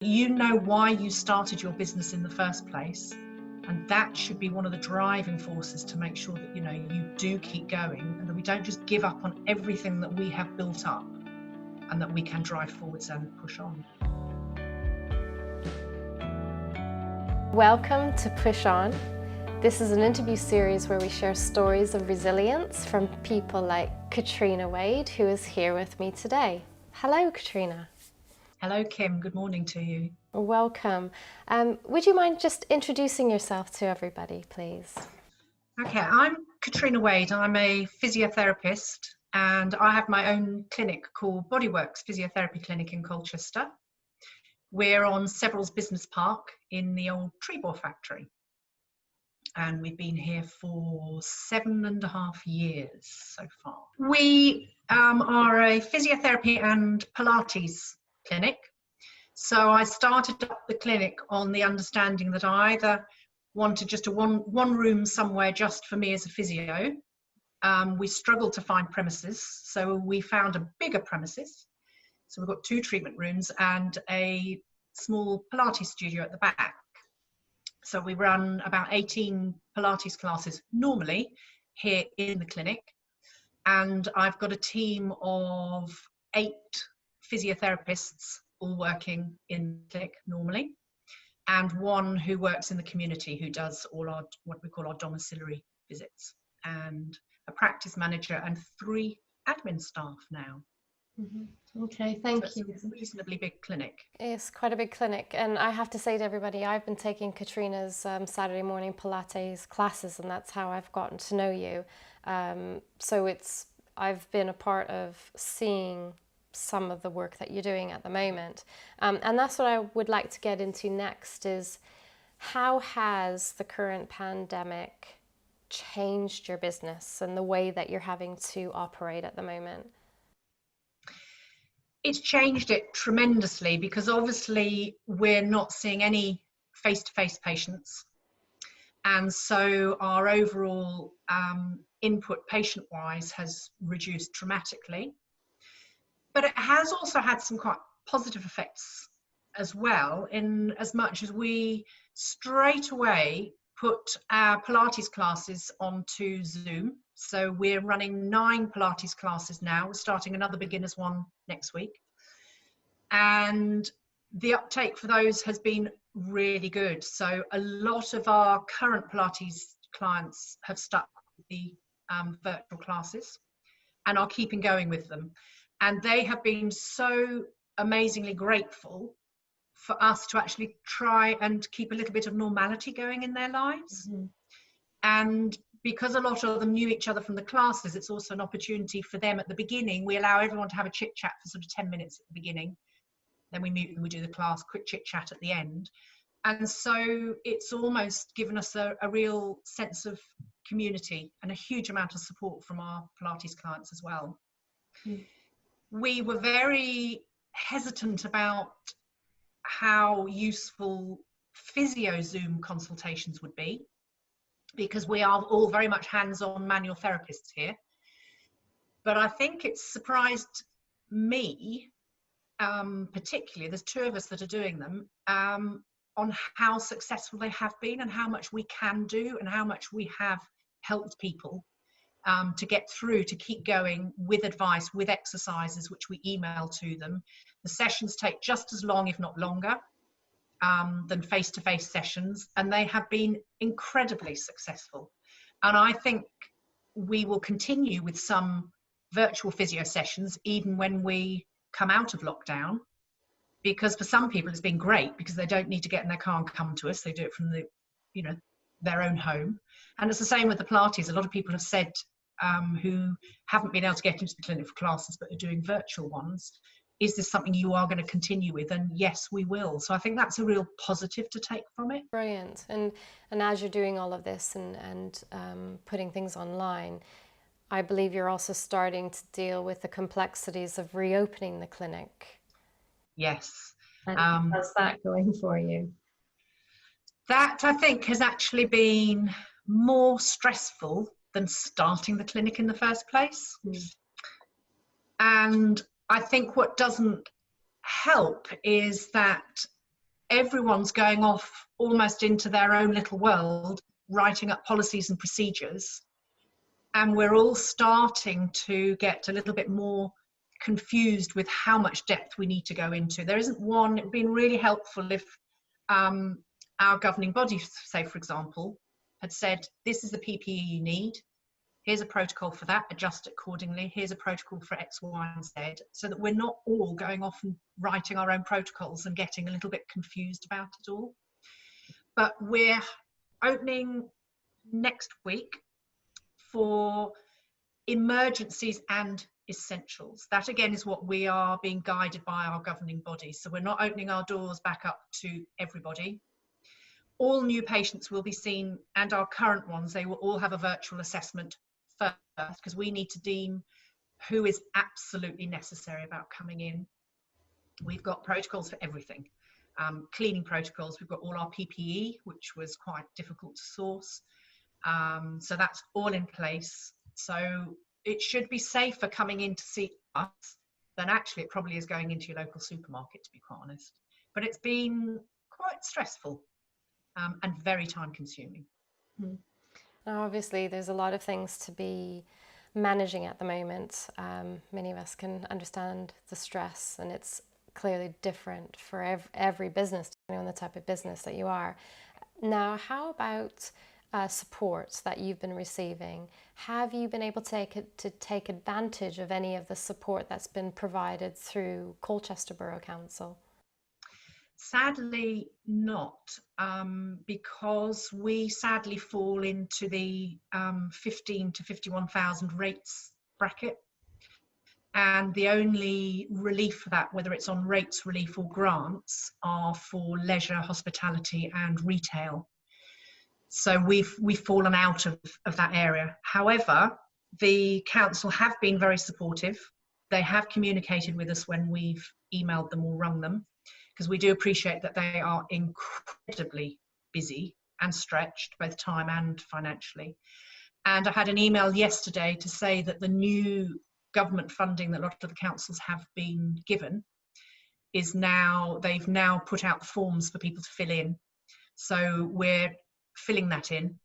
You know why you started your business in the first place, and that should be one of the driving forces to make sure that you do keep going and that we don't just give up on everything that we have built up, and that we can drive forwards and push on. Welcome to PushOn. This is an interview series where we share stories of resilience from people like Katrina Wade, who is here with me today. Hello, Katrina. Hello, Kim. Good morning to you. Welcome. Would you mind just introducing yourself to everybody, please? Okay, I'm Katrina Wade. I'm a physiotherapist and I have my own clinic called Bodyworks Physiotherapy Clinic in Colchester. We're on Severals Business Park in the old Trebor factory. And we've been here for 7.5 years so far. We are a physiotherapy and Pilates clinic. So I started up the clinic on the understanding that I either wanted just a one room somewhere just for me as a physio. We struggled to find premises, so we found a bigger premises. So we've got 2 treatment rooms and a small Pilates studio at the back. So we run about 18 Pilates classes normally here in the clinic. And I've got a team of 8 physiotherapists all working in the clinic normally, and 1 who works in the community who does all our, what we call our domiciliary visits, and a practice manager and 3 admin staff now. Mm-hmm. Okay, thank you. It's a reasonably big clinic. It's quite a big clinic, and I have to say to everybody, I've been taking Katrina's Saturday morning Pilates classes, and that's how I've gotten to know you. So I've been a part of seeing some of the work that you're doing at the moment, and that's what I would like to get into next, is how has the current pandemic changed your business and the way that you're having to operate at the moment? It's changed it tremendously, because obviously we're not seeing any face-to-face patients, and so our overall input patient-wise has reduced dramatically. But it has also had some quite positive effects as well, in as much as we straight away put our Pilates classes onto Zoom. So we're running 9 Pilates classes now. We're starting another beginners one next week. And the uptake for those has been really good. So a lot of our current Pilates clients have stuck with the virtual classes and are keeping going with them. And they have been so amazingly grateful for us to actually try and keep a little bit of normality going in their lives. Mm-hmm. And because a lot of them knew each other from the classes, it's also an opportunity for them at the beginning. We allow everyone to have a chit chat for sort of 10 minutes at the beginning. Then we mute and we do the class, quick chit chat at the end. And so it's almost given us a real sense of community and a huge amount of support from our Pilates clients as well. Mm. We were very hesitant about how useful physio Zoom consultations would be, because we are all very much hands-on manual therapists here. But I think it's surprised me, particularly, there's 2 of us that are doing them, on how successful they have been and how much we can do and how much we have helped people to get through, to keep going with advice, with exercises, which we email to them. The sessions take just as long, if not longer, than face-to-face sessions, and they have been incredibly successful. And I think we will continue with some virtual physio sessions even when we come out of lockdown, because for some people it's been great because they don't need to get in their car and come to us. They do it from their own home. And it's the same with the Pilates. A lot of people have said who haven't been able to get into the clinic for classes but are doing virtual ones, is this something you are going to continue with? And yes, we will. So I think that's a real positive to take from it. Brilliant. And as you're doing all of this and putting things online, I believe you're also starting to deal with the complexities of reopening the clinic. Yes. And how's that going for you? That, I think, has actually been more stressful than starting the clinic in the first place. Mm. And I think what doesn't help is that everyone's going off almost into their own little world, writing up policies and procedures. And we're all starting to get a little bit more confused with how much depth we need to go into. There isn't one. It would be really helpful if our governing body, say for example, had said, this is the PPE you need, here's a protocol for that, adjust accordingly, here's a protocol for X, Y and Z, so that we're not all going off and writing our own protocols and getting a little bit confused about it all. But we're opening next week for emergencies and essentials. That again is what we are being guided by our governing body. So we're not opening our doors back up to everybody. All new patients will be seen, and our current ones, they will all have a virtual assessment first, because we need to deem who is absolutely necessary about coming in. We've got protocols for everything. Cleaning protocols, we've got all our PPE, which was quite difficult to source. So that's all in place. So it should be safer coming in to see us than actually it probably is going into your local supermarket, to be quite honest. But it's been quite stressful and very time consuming. Now, obviously, there's a lot of things to be managing at the moment. Many of us can understand the stress, and it's clearly different for every business, depending on the type of business that you are. Now, how about support that you've been receiving? Have you been able to take advantage of any of the support that's been provided through Colchester Borough Council? Sadly not, because we sadly fall into the 15 to 51,000 rates bracket. And the only relief for that, whether it's on rates relief or grants, are for leisure, hospitality and retail. So we've fallen out of that area. However, the council have been very supportive. They have communicated with us when we've emailed them or rung them, because we do appreciate that they are incredibly busy and stretched, both time and financially. And I had an email yesterday to say that the new government funding that a lot of the councils have been given is now, they've now put out forms for people to fill in. So we're filling that in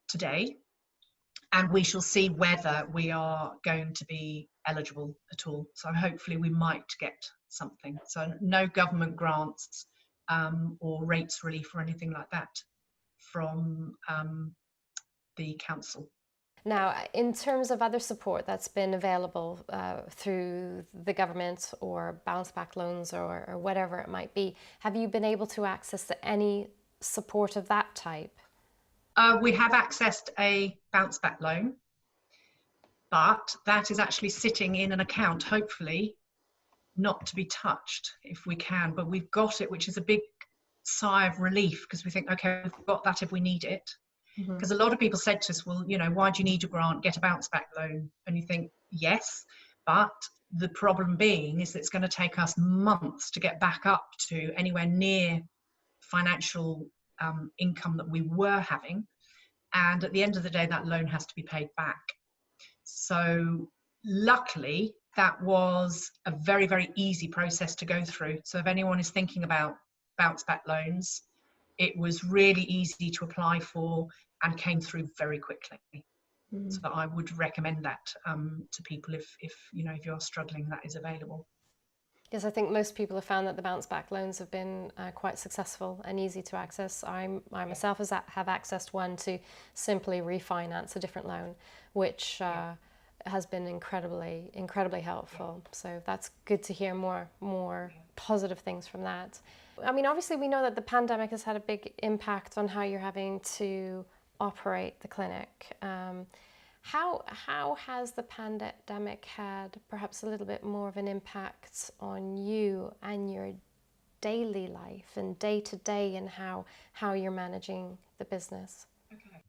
today, and we shall see whether we are going to be eligible at all. So hopefully we might get something. So no government grants or rates relief or anything like that from the council. Now, in terms of other support that's been available through the government or bounce back loans or whatever it might be, have you been able to access any support of that type? We have accessed a bounce back loan, but that is actually sitting in an account, hopefully not to be touched if we can, but we've got it, which is a big sigh of relief, because we think, okay, we've got that if we need it. Because a lot of people said to us, well, you know, why do you need a grant? Get a bounce back loan. And you think, yes, but the problem being is that it's going to take us months to get back up to anywhere near financial income that we were having. And at the end of the day, that loan has to be paid back. So luckily, that was a very, very easy process to go through. So if anyone is thinking about bounce back loans, it was really easy to apply for and came through very quickly. So I would recommend that to people if you know, if you're struggling, that is available. Yes, I think most people have found that the bounce back loans have been quite successful and easy to access. I myself have accessed one to simply refinance a different loan, which has been incredibly helpful. So that's good to hear more positive things from that. I mean, obviously we know that the pandemic has had a big impact on how you're having to operate the clinic. How has the pandemic had perhaps a little bit more of an impact on you and your daily life and day to day, and how you're managing the business? Okay.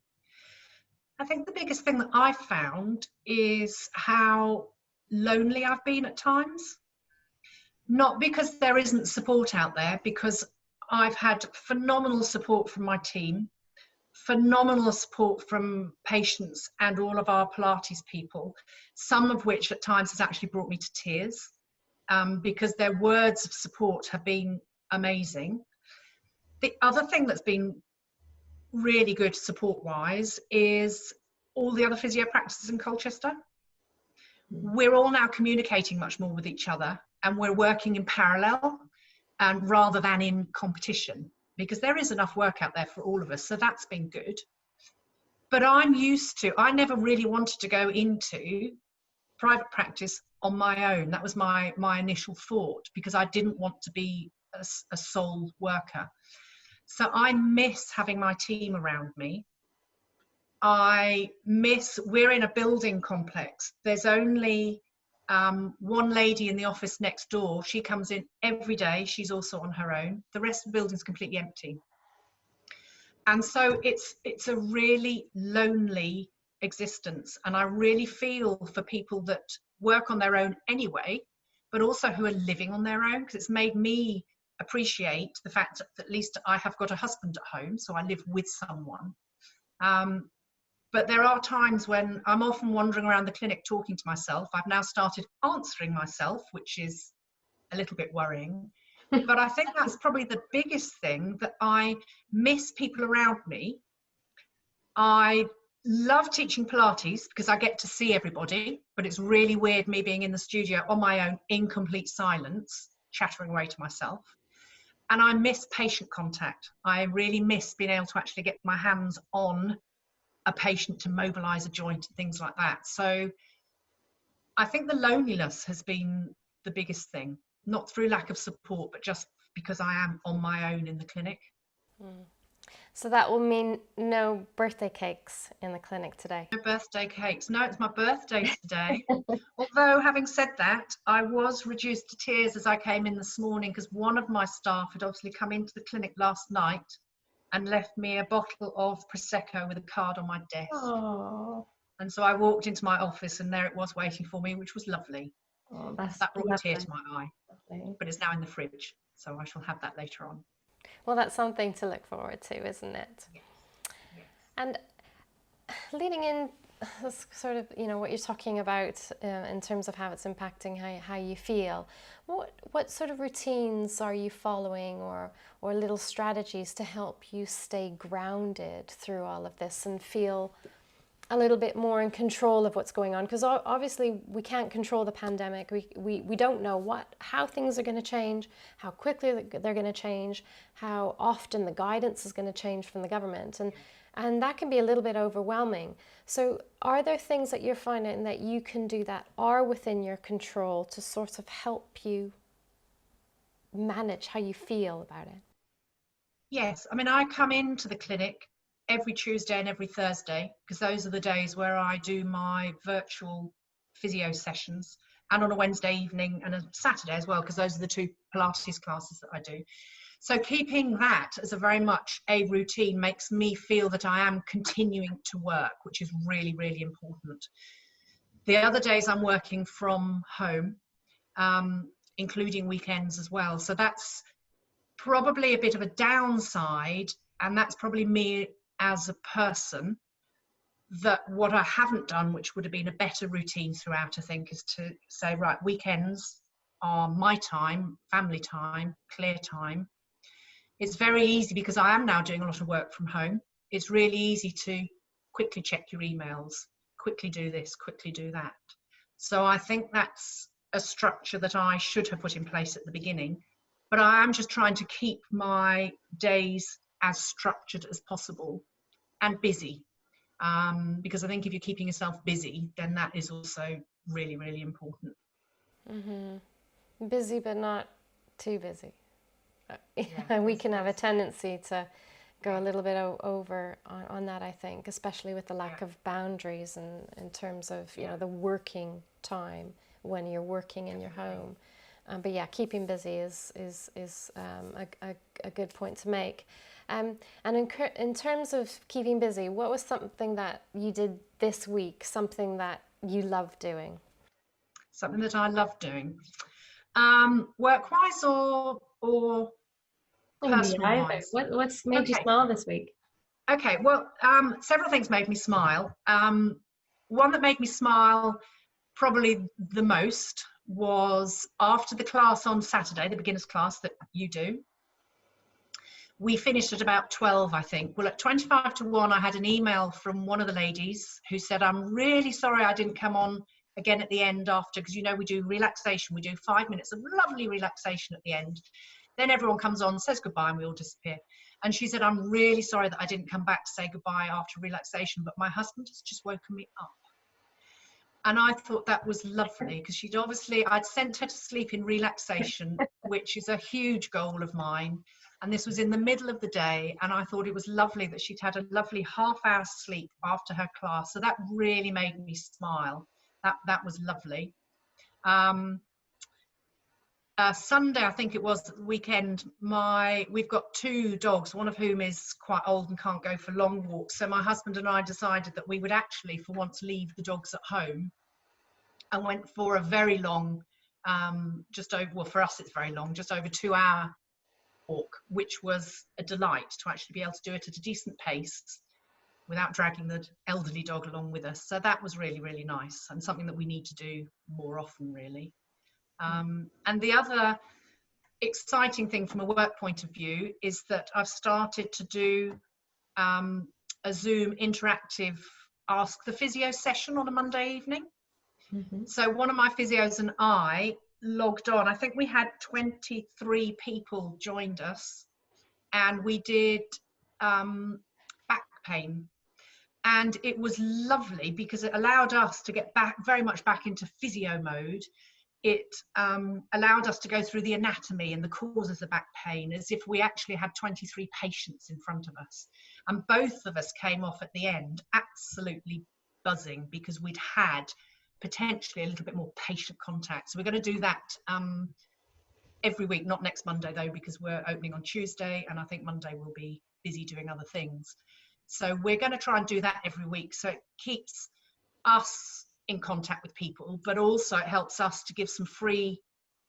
I think the biggest thing that I've found is how lonely I've been at times. Not because there isn't support out there, because I've had phenomenal support from my team, phenomenal support from patients and all of our Pilates people, some of which at times has actually brought me to tears, because their words of support have been amazing. The other thing that's been really good support-wise is all the other physio practices in Colchester. We're all now communicating much more with each other, and we're working in parallel and rather than in competition, because there is enough work out there for all of us. So that's been good. But I never really wanted to go into private practice on my own. That was my initial thought, because I didn't want to be a sole worker. So I miss having my team around me. We're in a building complex. There's only one lady in the office next door. She comes in every day. She's also on her own. The rest of the building's completely empty. And so it's a really lonely existence. And I really feel for people that work on their own anyway, but also who are living on their own, because it's made me appreciate the fact that at least I have got a husband at home, so I live with someone. But there are times when I'm often wandering around the clinic talking to myself. I've now started answering myself, which is a little bit worrying. But I think that's probably the biggest thing, that I miss people around me. I love teaching Pilates because I get to see everybody, but it's really weird me being in the studio on my own in complete silence, chattering away to myself. And I miss patient contact. I really miss being able to actually get my hands on a patient to mobilize a joint and things like that. So I think the loneliness has been the biggest thing, not through lack of support, but just because I am on my own in the clinic. So that will mean no birthday cakes in the clinic today? No birthday cakes. No, it's my birthday today. Although, having said that, I was reduced to tears as I came in this morning, because one of my staff had obviously come into the clinic last night and left me a bottle of Prosecco with a card on my desk. Oh. And so I walked into my office and there it was waiting for me, which was lovely. Oh, that brought a tear to my eye. Lovely. But it's now in the fridge, so I shall have that later on. Well, that's something to look forward to, isn't it? Yes. Yes. And leading in sort of, you know, what you're talking about in terms of how it's impacting how you feel, what sort of routines are you following, or little strategies to help you stay grounded through all of this and feel a little bit more in control of what's going on? Because obviously we can't control the pandemic. We don't know how things are going to change, how quickly they're going to change, how often the guidance is going to change from the government, and that can be a little bit overwhelming. So are there things that you're finding that you can do that are within your control to sort of help you manage how you feel about it? Yes, I mean, I come into the clinic every Tuesday and every Thursday, because those are the days where I do my virtual physio sessions, and on a Wednesday evening and a Saturday as well, because those are the two Pilates classes that I do. So keeping that as a very much a routine makes me feel that I am continuing to work, which is really, really important. The other days I'm working from home, including weekends as well. So that's probably a bit of a downside, and that's probably me as a person, that what I haven't done, which would have been a better routine throughout, I think, is to say, right, weekends are my time, family time, clear time. It's very easy, because I am now doing a lot of work from home. It's really easy to quickly check your emails, quickly do this, quickly do that. So I think that's a structure that I should have put in place at the beginning, but I am just trying to keep my days as structured as possible and busy, because I think if you're keeping yourself busy, then that is also really, really important. Mm-hmm. Busy, but not too busy. Yeah, we can have a tendency to go a little bit over on that, I think, especially with the lack of boundaries and in terms of, you know, the working time when you're working in your home. But yeah, keeping busy is a good point to make. And in terms of keeping busy, what was something that you did this week, something that you love doing? Something that I love doing, work-wise or personal-wise? What's made you smile this week? Okay, well, several things made me smile. One that made me smile probably the most was after the class on Saturday, the beginner's class that you do. we finished at about 12, I think. Well, at 25 to 1, I had an email from one of the ladies who said, I'm really sorry I didn't come on again at the end after, because, you know, we do relaxation. We do 5 minutes of lovely relaxation at the end. Then everyone comes on, says goodbye, and we all disappear. And she said, I'm really sorry that I didn't come back to say goodbye after relaxation, but my husband has just woken me up. And I thought that was lovely, because I'd sent her to sleep in relaxation, which is a huge goal of mine. And this was in the middle of the day. And I thought it was lovely that she'd had a lovely half-hour sleep after her class. So that really made me smile. That was lovely. Sunday, I think it was, the weekend, we've got 2 dogs, one of whom is quite old and can't go for long walks. So my husband and I decided that we would actually, for once, leave the dogs at home, and went for a very long, for us it's very long, just over 2-hour walk, which was a delight to actually be able to do it at a decent pace without dragging the elderly dog along with us. So that was really, really nice, and something that we need to do more often, really. And the other exciting thing from a work point of view is that I've started to do a Zoom interactive Ask the Physio session on a Monday evening. Mm-hmm. So one of my physios and I logged on. I think we had 23 people joined us, and we did back pain. And it was lovely because it allowed us to get very much back into physio mode. It allowed us to go through the anatomy and the causes of back pain as if we actually had 23 patients in front of us. And both of us came off at the end absolutely buzzing, because we'd had potentially a little bit more patient contact. So we're going to do that every week, not next Monday though, because we're opening on Tuesday, and I think Monday we'll be busy doing other things. So we're going to try and do that every week. So it keeps us in contact with people, but also it helps us to give some free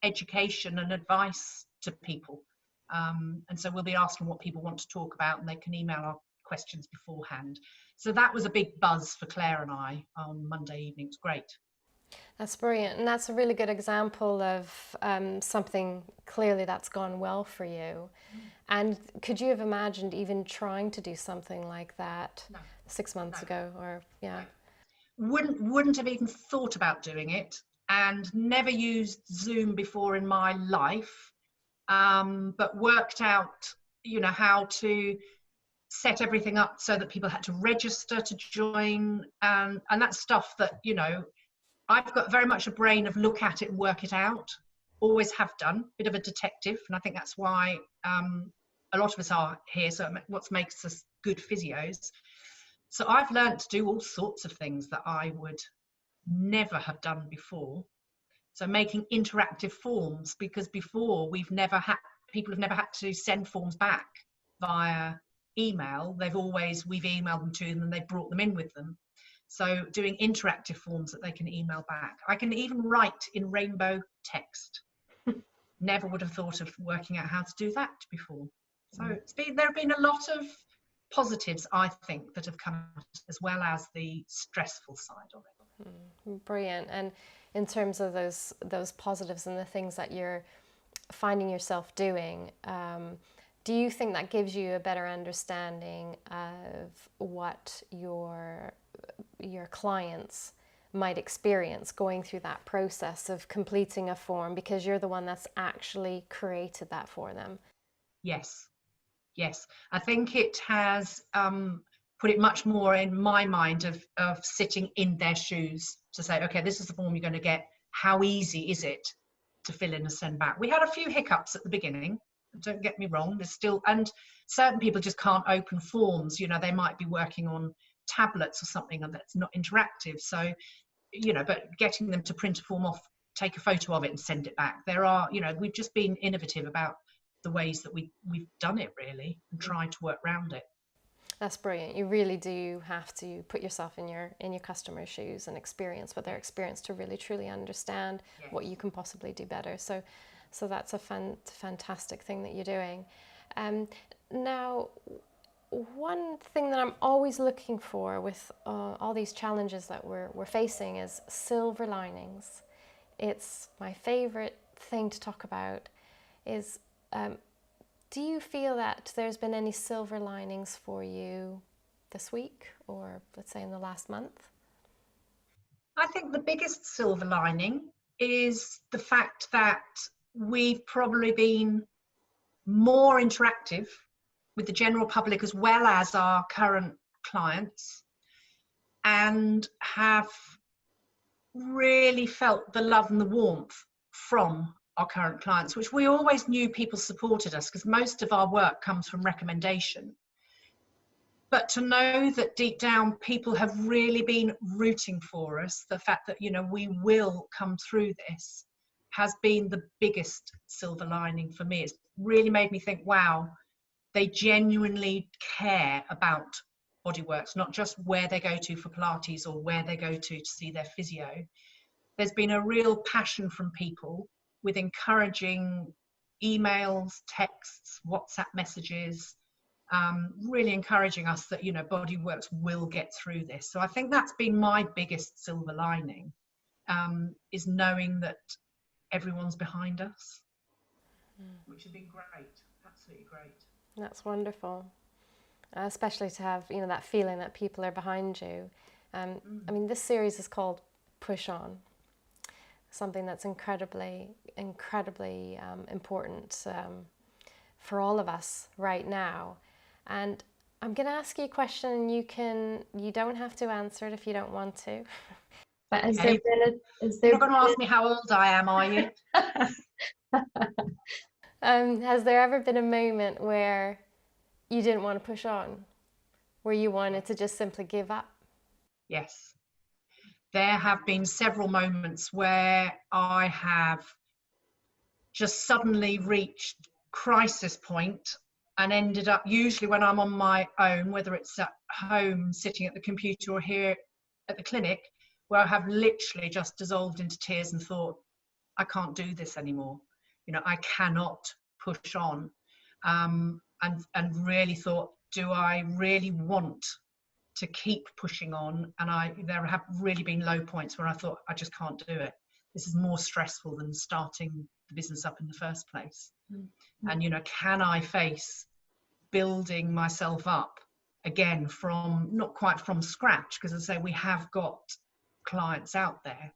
education and advice to people. And so we'll be asking what people want to talk about, and they can email our questions beforehand. So that was a big buzz for Claire and I on Monday evening. It's great. That's brilliant, and that's a really good example of something clearly that's gone well for you. And could you have imagined even trying to do something like that 6 months ago? Or wouldn't have even thought about doing it, and never used Zoom before in my life, but worked out, you know, how to set everything up so that people had to register to join, and that's stuff that, you know, I've got very much a brain of look at it and work it out, always have done, bit of a detective, and I think that's why a lot of us are here, so what makes us good physios. So I've learned to do all sorts of things that I would never have done before. So making interactive forms, because before people have never had to send forms back via email. We've emailed them to them and they've brought them in with them. So doing interactive forms that they can email back. I can even write in rainbow text. Never would have thought of working out how to do that before. So there have been a lot of positives, I think, that have come out, as well as the stressful side of it. Brilliant. And in terms of those positives and the things that you're finding yourself doing, do you think that gives you a better understanding of what your clients might experience going through that process of completing a form, because you're the one that's actually created that for them? Yes. I think it has put it much more in my mind of sitting in their shoes to say, okay, this is the form you're going to get. How easy is it to fill in and send back? We had a few hiccups at the beginning. Don't get me wrong. There's still, and certain people just can't open forms. You know, they might be working on tablets or something and that's not interactive. So, you know, but getting them to print a form off, take a photo of it and send it back. There are, you know, we've just been innovative about the ways that we've done it, really, and tried to work around it. That's brilliant. You really do have to put yourself in your customer's shoes and experience what they're experienced to really truly understand what you can possibly do better. So that's a fantastic thing that you're doing. Now, one thing that I'm always looking for with all these challenges that we're facing is silver linings. It's my favorite thing to talk about. Is Do you feel that there's been any silver linings for you this week, or let's say in the last month? I think the biggest silver lining is the fact that we've probably been more interactive with the general public as well as our current clients, and have really felt the love and the warmth from our current clients, which we always knew people supported us because most of our work comes from recommendation. But to know that deep down people have really been rooting for us, the fact that, you know, we will come through this, has been the biggest silver lining for me. It's really made me think, wow, they genuinely care about Bodyworks, not just where they go to for Pilates or where they go to see their physio. There's been a real passion from people with encouraging emails, texts, WhatsApp messages, really encouraging us that, you know, Bodyworks will get through this. So I think that's been my biggest silver lining, is knowing that everyone's behind us, which has been great, absolutely great. That's wonderful, especially to have, you know, that feeling that people are behind you. I mean, this series is called PushOn, something that's incredibly important for all of us right now. And I'm going to ask you a question, and you don't have to answer it if you don't want to. But You're not going to ask me how old I am, are you? Has there ever been a moment where you didn't want to push on, where you wanted to just simply give up? Yes. There have been several moments where I have just suddenly reached crisis point and ended up, usually when I'm on my own, whether it's at home sitting at the computer or here at the clinic, where I have literally just dissolved into tears and thought, I can't do this anymore. You know, I cannot push on. And really thought, do I really want to keep pushing on? And there have really been low points where I thought, I just can't do it. This is more stressful than starting the business up in the first place. And, you know, can I face building myself up again from, not quite from scratch, because as I say, we have got clients out there.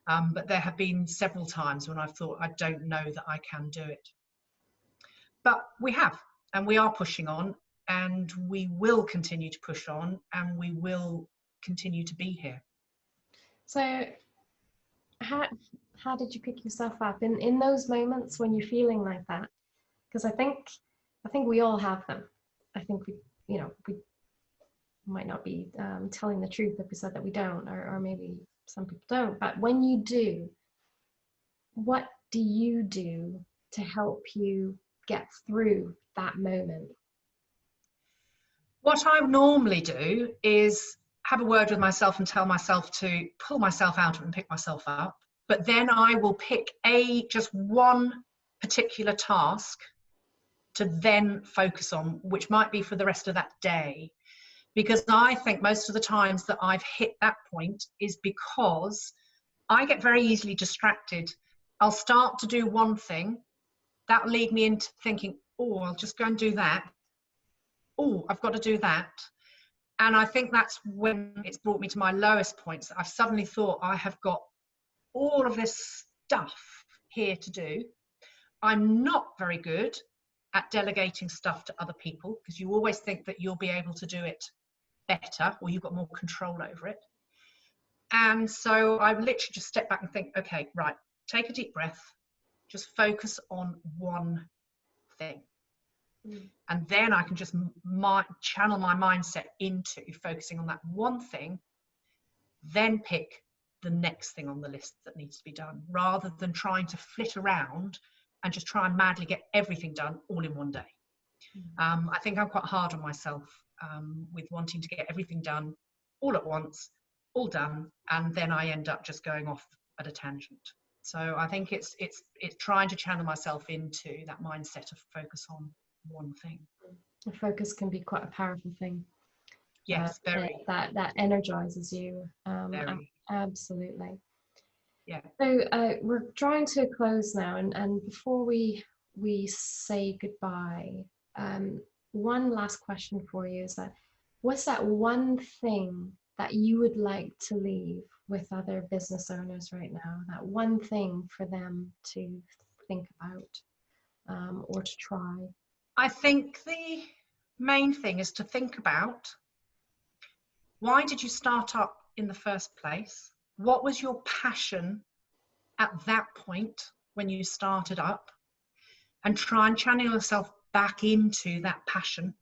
But there have been several times when I've thought, I don't know that I can do it. But we have, and we are pushing on, and we will continue to push on, and we will continue to be here. So how did you pick yourself up in those moments when you're feeling like that? Because I think we all have them. I think we might not be telling the truth if we said that we don't, or maybe some people don't. But when you do, what do you do to help you get through that moment? What I normally do is have a word with myself and tell myself to pull myself out of it and pick myself up. But then I will pick just one particular task to then focus on, which might be for the rest of that day. Because I think most of the times that I've hit that point is because I get very easily distracted. I'll start to do one thing, that'll lead me into thinking, oh, I'll just go and do that. Oh, I've got to do that. And I think that's when it's brought me to my lowest points. I've suddenly thought, I have got all of this stuff here to do. I'm not very good at delegating stuff to other people, because you always think that you'll be able to do it better, or you've got more control over it. And so I literally just step back and think, okay, right, take a deep breath, just focus on one thing. And then I can just channel my mindset into focusing on that one thing, then pick the next thing on the list that needs to be done, rather than trying to flit around and just try and madly get everything done all in one day. I think I'm quite hard on myself with wanting to get everything done all at once, all done, and then I end up just going off at a tangent. So I think it's trying to channel myself into that mindset of focus on one thing. The focus can be quite a powerful thing. Yes, very. That energizes you. Very. Absolutely. Yeah. So we're drawing to a close now, and before we we say goodbye, one last question for you is that, what's that one thing that you would like to leave with other business owners right now? That one thing for them to think about, or to try? I think the main thing is to think about, why did you start up in the first place? What was your passion at that point when you started up? And try and channel yourself back into that passion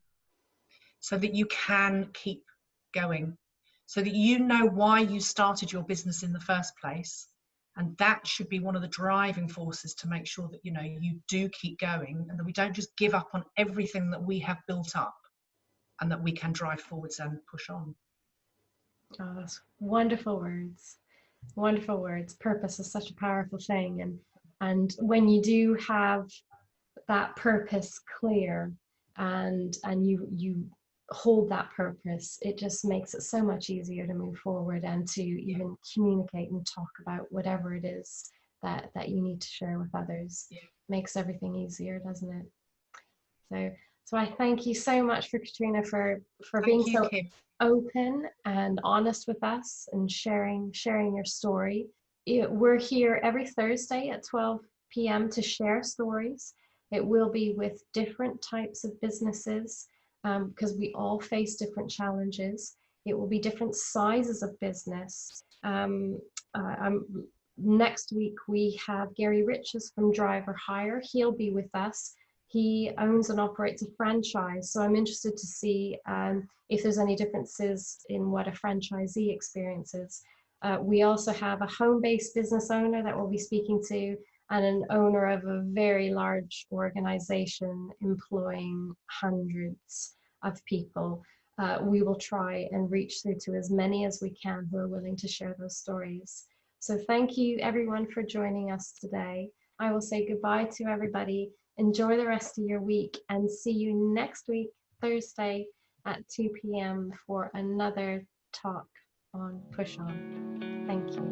so that you can keep going, so that you know why you started your business in the first place. And that should be one of the driving forces to make sure that, you know, you do keep going and that we don't just give up on everything that we have built up, and that we can drive forwards and push on. Oh, that's wonderful words. Wonderful words. Purpose is such a powerful thing, and when you do have that purpose clear, and you hold that purpose, it just makes it so much easier to move forward and to even communicate and talk about whatever it is that you need to share with others. Makes everything easier, doesn't it? So I thank you so much for Katrina for being so Kim. open and honest with us and sharing your story. We're here every Thursday at 12 p.m. to share stories. It will be with different types of businesses, because we all face different challenges. It will be different sizes of business. Next week we have Gary Riches from Driver Hire. He'll be with us. He owns and operates a franchise, so I'm interested to see if there's any differences in what a franchisee experiences. We also have a home-based business owner that we'll be speaking to, and an owner of a very large organization employing hundreds of people. We will try and reach through to as many as we can who are willing to share those stories. So thank you everyone for joining us today. I will say goodbye to everybody. Enjoy the rest of your week, and see you next week, Thursday at 2 p.m. for another talk on PushOn. Thank you.